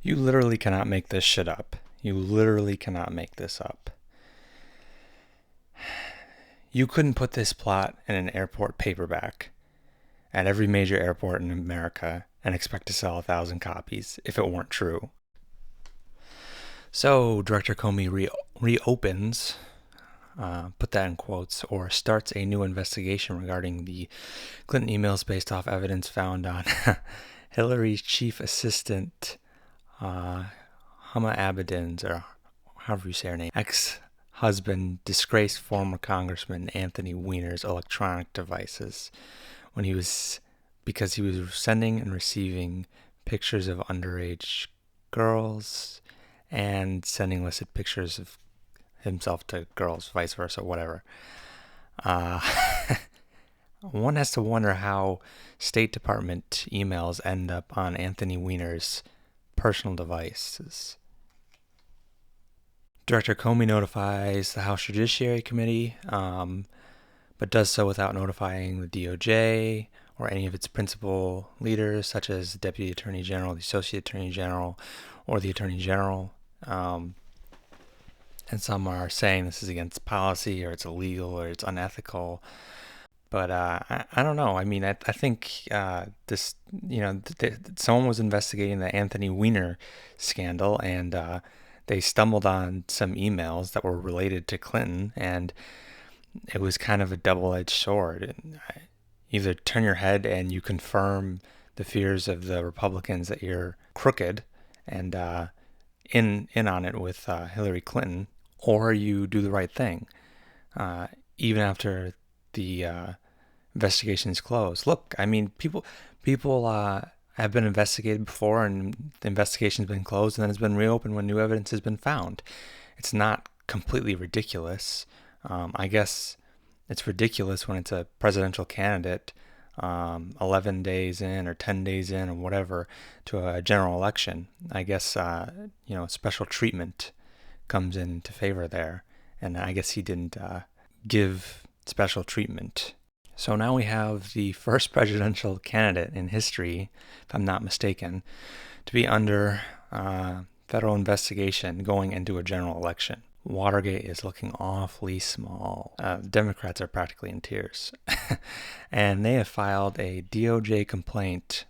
You literally cannot make this shit up. You literally cannot make this up. You couldn't put this plot in an airport paperback at every major airport in America and expect to sell 1,000 copies if it weren't true. So Director Comey reopens, put that in quotes, or starts a new investigation regarding the Clinton emails based off evidence found on Hillary's chief assistant, Hama Abedin's, or however you say her name, ex-husband, disgraced former Congressman Anthony Weiner's electronic devices because he was sending and receiving pictures of underage girls and sending illicit pictures of himself to girls, vice versa, whatever. One has to wonder how State Department emails end up on Anthony Weiner's personal devices. Director Comey notifies the House Judiciary Committee, but does so without notifying the DOJ or any of its principal leaders, such as the Deputy Attorney General, the Associate Attorney General, or the Attorney General. And some are saying this is against policy, or it's illegal, or it's unethical. But I don't know. I mean, I think this, someone was investigating the Anthony Weiner scandal, and they stumbled on some emails that were related to Clinton, and it was kind of a double-edged sword. Either turn your head and you confirm the fears of the Republicans that you're crooked and in on it with Hillary Clinton, or you do the right thing, even after the investigation is closed. Look, I mean, people have been investigated before, and the investigation's been closed, and then it's been reopened when new evidence has been found. It's not completely ridiculous. I guess it's ridiculous when it's a presidential candidate 11 days in or 10 days in or whatever to a general election. I guess, special treatment comes into favor there. And I guess he didn't give special treatment. So now we have the first presidential candidate in history, if I'm not mistaken, to be under federal investigation going into a general election. Watergate is looking awfully small. The Democrats are practically in tears. And they have filed a DOJ complaint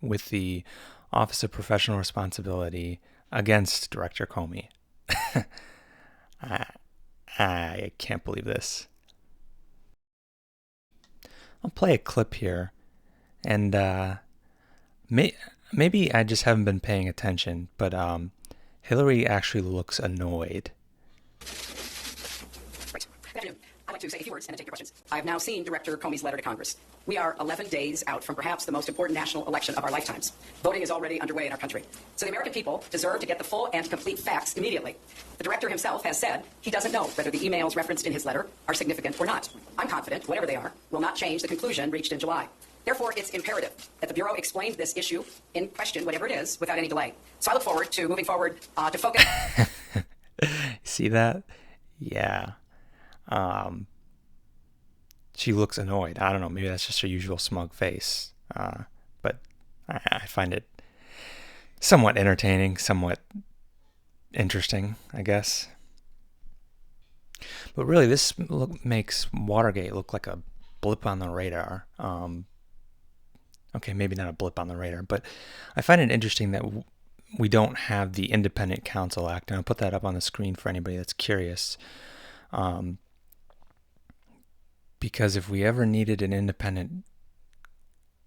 with the Office of Professional Responsibility against Director Comey. I can't believe this. I'll play a clip here, and maybe I just haven't been paying attention, but Hillary actually looks annoyed. Right. Good afternoon. I'd like to say a few words and take your questions. I have now seen Director Comey's letter to Congress. We are 11 days out from perhaps the most important national election of our lifetimes. Voting is already underway in our country. So the American people deserve to get the full and complete facts immediately. The director himself has said he doesn't know whether the emails referenced in his letter are significant or not. I'm confident, whatever they are, will not change the conclusion reached in July. Therefore, it's imperative that the Bureau explain this issue in question, whatever it is, without any delay. So I look forward to moving forward to focus. See that? Yeah. She looks annoyed. I don't know. Maybe that's just her usual smug face. But I find it somewhat entertaining, somewhat interesting, I guess. But really, this makes Watergate look like a blip on the radar. Okay, maybe not a blip on the radar, but I find it interesting that we don't have the Independent Counsel Act, and I'll put that up on the screen for anybody that's curious. Because if we ever needed an independent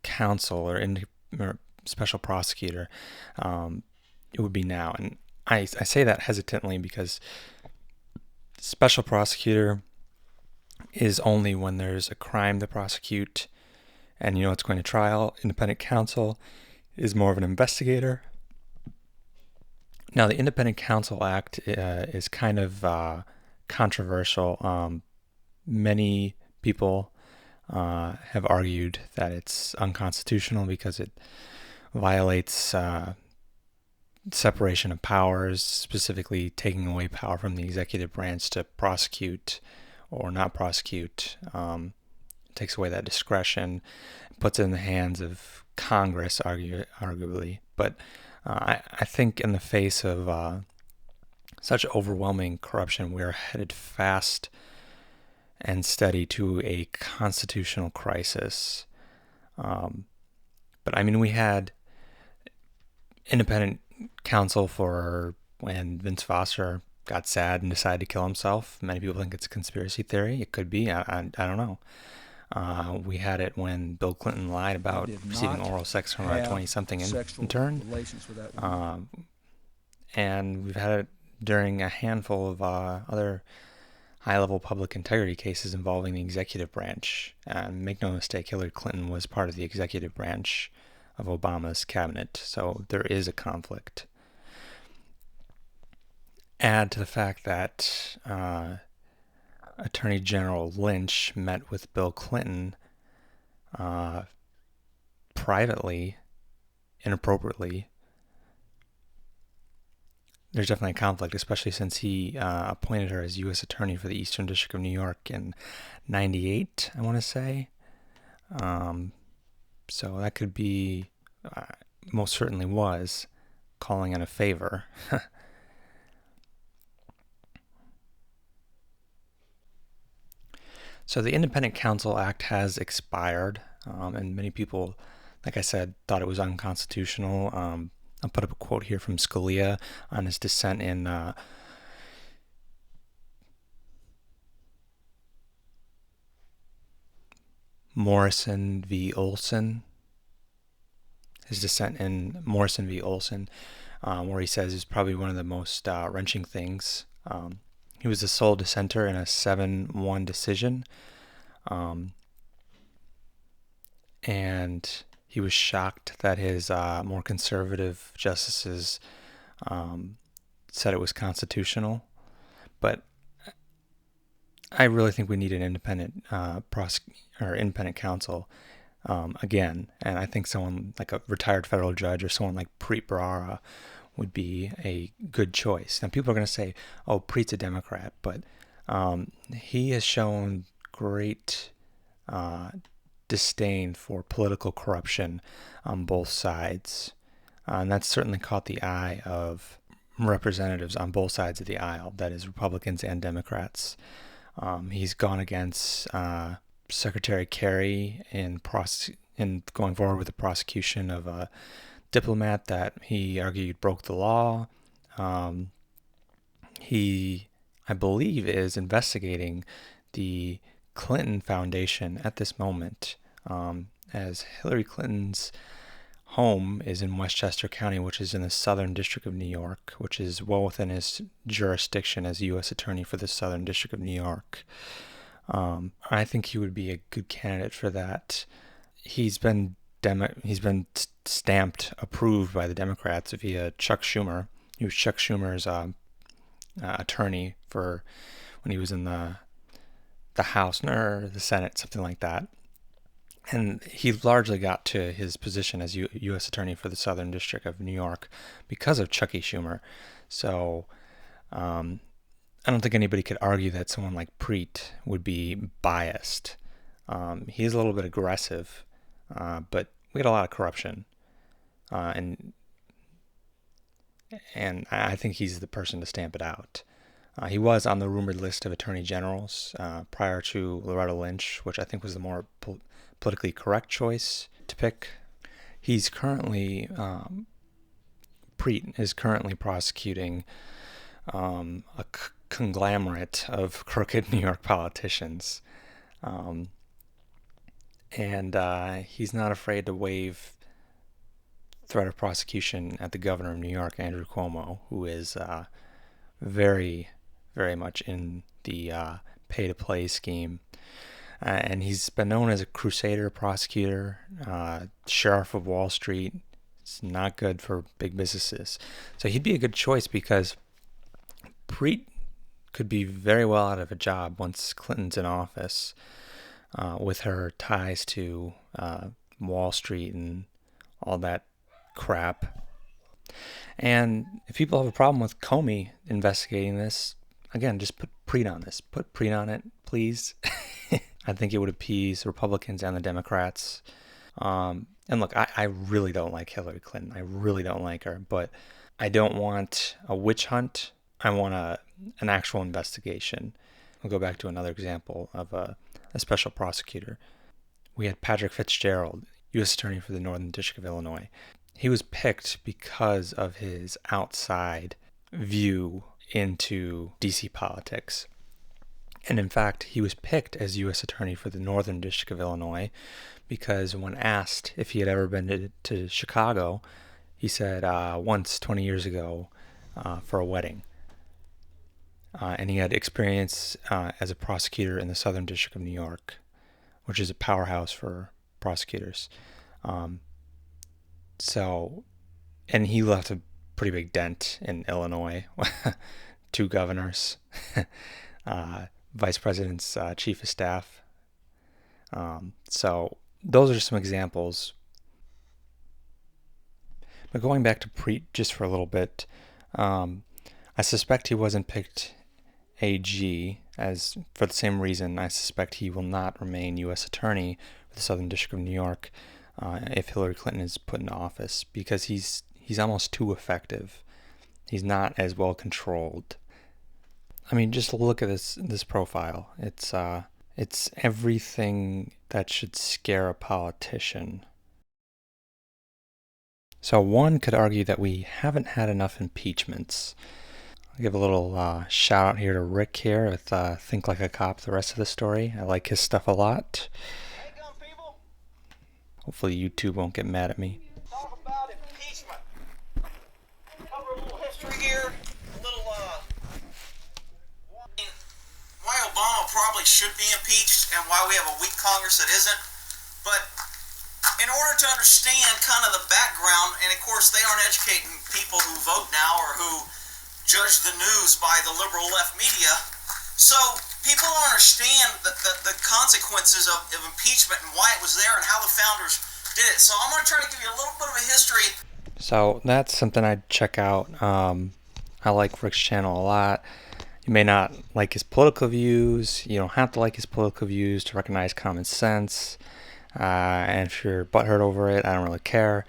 counsel or special prosecutor, it would be now. And I say that hesitantly because special prosecutor is only when there's a crime to prosecute and it's going to trial. Independent counsel is more of an investigator. Now, the Independent Counsel Act is kind of controversial. Many people have argued that it's unconstitutional because it violates separation of powers, specifically taking away power from the executive branch to prosecute or not prosecute. Takes away that discretion, puts it in the hands of Congress, arguably. But I think in the face of such overwhelming corruption, we are headed fast and steady to a constitutional crisis. But I mean, we had independent counsel for when Vince Foster got sad and decided to kill himself. Many people think it's a conspiracy theory. It could be. I don't know. We had it when Bill Clinton lied about receiving oral sex from a 20-something intern. And we've had it during a handful of other high-level public integrity cases involving the executive branch. And make no mistake, Hillary Clinton was part of the executive branch of Obama's cabinet, so there is a conflict. Add to the fact that Attorney General Lynch met with Bill Clinton privately, inappropriately. There's definitely a conflict, especially since he appointed her as U.S. Attorney for the Eastern District of New York in '98, I want to say. So that could be, most certainly was, calling in a favor. So the Independent Counsel Act has expired, and many people, like I said, thought it was unconstitutional. I'll put up a quote here from Scalia on his dissent in Morrison v. Olson. His dissent in Morrison v. Olson, where he says is probably one of the most wrenching things. He was the sole dissenter in a 7-1 decision. And he was shocked that his more conservative justices said it was constitutional. But I really think we need an independent independent counsel again. And I think someone like a retired federal judge or someone like Preet Bharara would be a good choice. Now, people are going to say, oh, Preet's a Democrat, but he has shown great disdain for political corruption on both sides. And that's certainly caught the eye of representatives on both sides of the aisle, that is, Republicans and Democrats. He's gone against Secretary Kerry in going forward with the prosecution of a diplomat that he argued broke the law. He, I believe, is investigating the Clinton Foundation at this moment, as Hillary Clinton's home is in Westchester County, which is in the Southern District of New York, which is well within his jurisdiction as U.S. Attorney for the Southern District of New York. I think he would be a good candidate for that. He's been stamped approved by the Democrats via Chuck Schumer. He was Chuck Schumer's attorney for when he was in the House or the Senate, something like that. And he largely got to his position as U.S. Attorney for the Southern District of New York because of Chucky Schumer. So I don't think anybody could argue that someone like Preet would be biased. He's a little bit aggressive, but we get a lot of corruption. And I think he's the person to stamp it out. He was on the rumored list of attorney generals prior to Loretta Lynch, which I think was the more politically correct choice to pick. He's currently, Preet is currently prosecuting a conglomerate of crooked New York politicians. And he's not afraid to waive threat of prosecution at the governor of New York, Andrew Cuomo, who is very, very much in the pay-to-play scheme. And he's been known as a crusader prosecutor, sheriff of Wall Street. It's not good for big businesses. So he'd be a good choice because Preet could be very well out of a job once Clinton's in office, with her ties to Wall Street and all that crap. And if people have a problem with Comey investigating this, again, just put Preet on this. Put Preet on it, please. I think it would appease Republicans and the Democrats. And look, I really don't like Hillary Clinton. I really don't like her, but I don't want a witch hunt. I want an actual investigation. I'll go back to another example of a special prosecutor. We had Patrick Fitzgerald, U.S. Attorney for the Northern District of Illinois. He was picked because of his outside view into D.C. politics. And in fact, he was picked as U.S. Attorney for the Northern District of Illinois because when asked if he had ever been to Chicago, he said once 20 years ago for a wedding. And he had experience as a prosecutor in the Southern District of New York, which is a powerhouse for prosecutors. And he left a pretty big dent in Illinois. 2 governors, vice president's chief of staff. So those are some examples. But going back to Preet just for a little bit, I suspect he wasn't picked AG, as for the same reason I suspect he will not remain U.S. Attorney for the Southern District of New York if Hillary Clinton is put in office, because he's almost too effective. He's not as well controlled. I mean, just look at this profile. It's everything that should scare a politician. So one could argue that we haven't had enough impeachments. I'll give a little shout out here to Rick here with Think Like a Cop, the rest of the story. I like his stuff a lot. Hopefully YouTube won't get mad at me. Talk about impeachment. Cover a little history here. A little, why Obama probably should be impeached and why we have a weak Congress that isn't. But in order to understand kind of the background, and of course they aren't educating people who vote now or who judge the news by the liberal left media, so people don't understand the consequences of impeachment and why it was there and how the founders did it. So I'm going to try to give you a little bit of a history. So that's something I'd check out. I like Rick's channel a lot. You may not like his political views. You don't have to like his political views to recognize common sense. And if you're butthurt over it, I don't really care.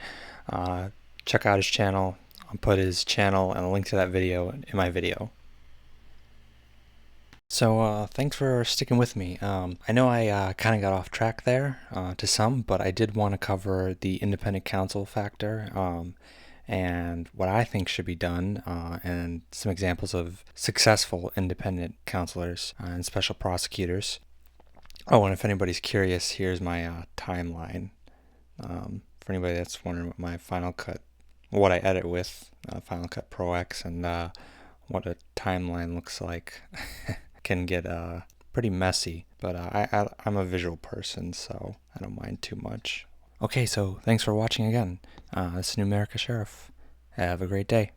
Check out his channel. I'll put his channel and a link to that video in my video. So thanks for sticking with me. I know I kind of got off track there to some, but I did want to cover the independent counsel factor and what I think should be done, and some examples of successful independent counselors and special prosecutors. Oh, and if anybody's curious, here's my timeline. For anybody that's wondering what my Final Cut, what I edit with Final Cut Pro X, and what a timeline looks like. Can get pretty messy, but I'm a visual person, so I don't mind too much. Okay, so thanks for watching again. This is New America Sheriff. Have a great day.